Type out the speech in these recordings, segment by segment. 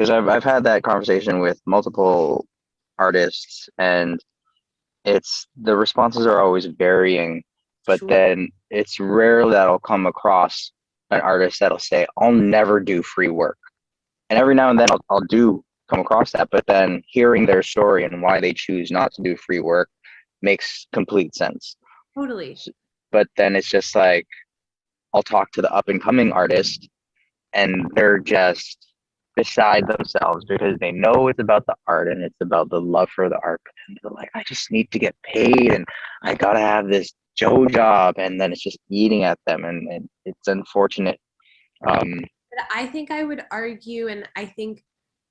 because I've had that conversation with multiple artists, and it's the responses are always varying, but Sure. then it's rare that I'll come across an artist that'll say, I'll never do free work. And every now and then I'll do come across that, but then hearing their story and why they choose not to do free work makes complete sense. Totally. But then it's just like, I'll talk to the up and coming artist and they're just beside themselves because they know it's about the art and it's about the love for the art. But then they're like, I just need to get paid and I gotta have this Joe job, and then it's just eating at them, and it's unfortunate. Um, But I think I would argue, and I think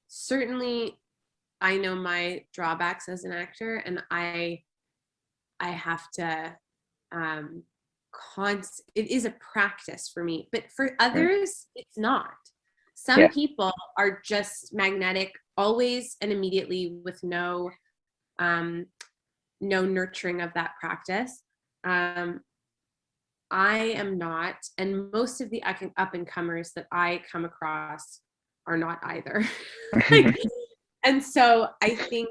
certainly I know my drawbacks as an actor, and I have to um it is a practice for me, but for others it's not. Some yeah, people are just magnetic always and immediately with um no nurturing of that practice. um I am not, and most of the up and comers that I come across are not either. Like, and so I think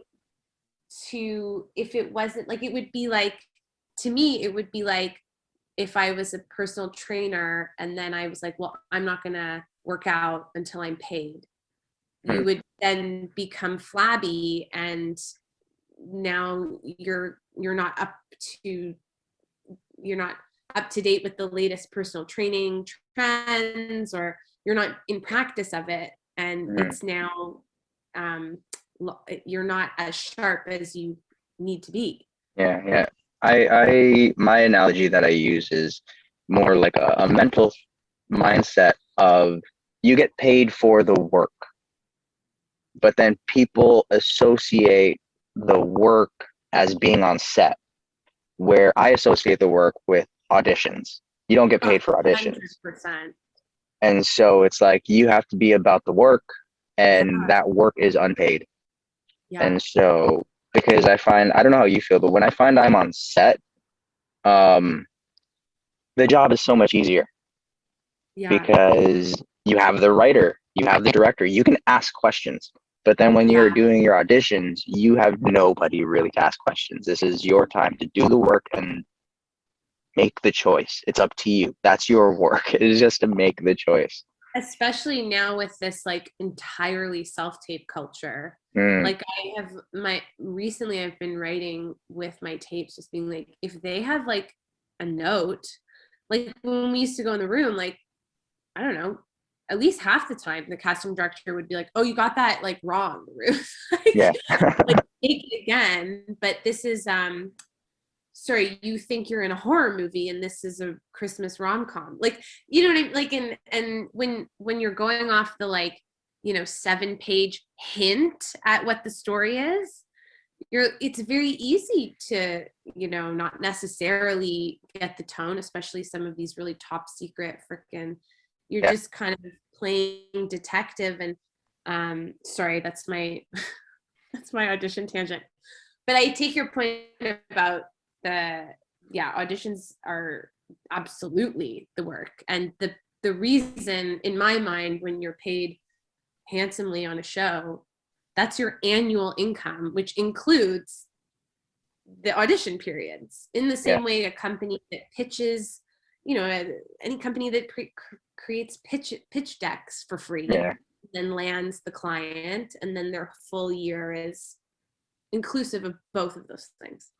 if it wasn't like, it would be like, to me it would be like if I was a personal trainer and then I was like, well, I'm not gonna work out until I'm paid. You would then become flabby, and now you're not up to you're not up to date with the latest personal training trends, or you're not in practice of it, and it's now um, you're not as sharp as you need to be. yeah, yeah. I my analogy that I use is more like a mental mindset of you get paid for the work, but then people associate the work as being on set, where I associate the work with auditions. You don't get paid for auditions. 100%. And so it's like you have to be about the work, Yeah, and that work is unpaid. yeah, And so because I find, I don't know how you feel, but when I find I'm on set, um, the job is so much easier yeah, because you have the writer, you have the director, you can ask questions. But then when you're yeah. doing your auditions, you have nobody really to ask questions. This is your time to do the work and make the choice. It's up to you. That's your work. It is just to make the choice. Especially now with this like entirely self-tape culture. Mm, Like, I have my recently I've been writing with my tapes, just being like, if they have like a note, like when we used to go in the room, like, I don't know, at least half the time the casting director would be like, oh, you got that like wrong, Ruth. yeah. Like take it again. But this is sorry, you think you're in a horror movie and this is a Christmas rom-com. Like, you know what I mean? Like, and when you're going off the like, 7-page hint at what the story is, it's very easy to, not necessarily get the tone, especially some of these really top secret freaking, you're Yeah. just kind of playing detective. And sorry, that's my that's my audition tangent. But I take your point about the yeah, auditions are absolutely the work, and the reason in my mind, when you're paid handsomely on a show, that's your annual income, which includes the audition periods. In the Yeah. same way, a company that pitches, any company that creates pitch decks for free, Yeah. then lands the client, and then their full year is inclusive of both of those things.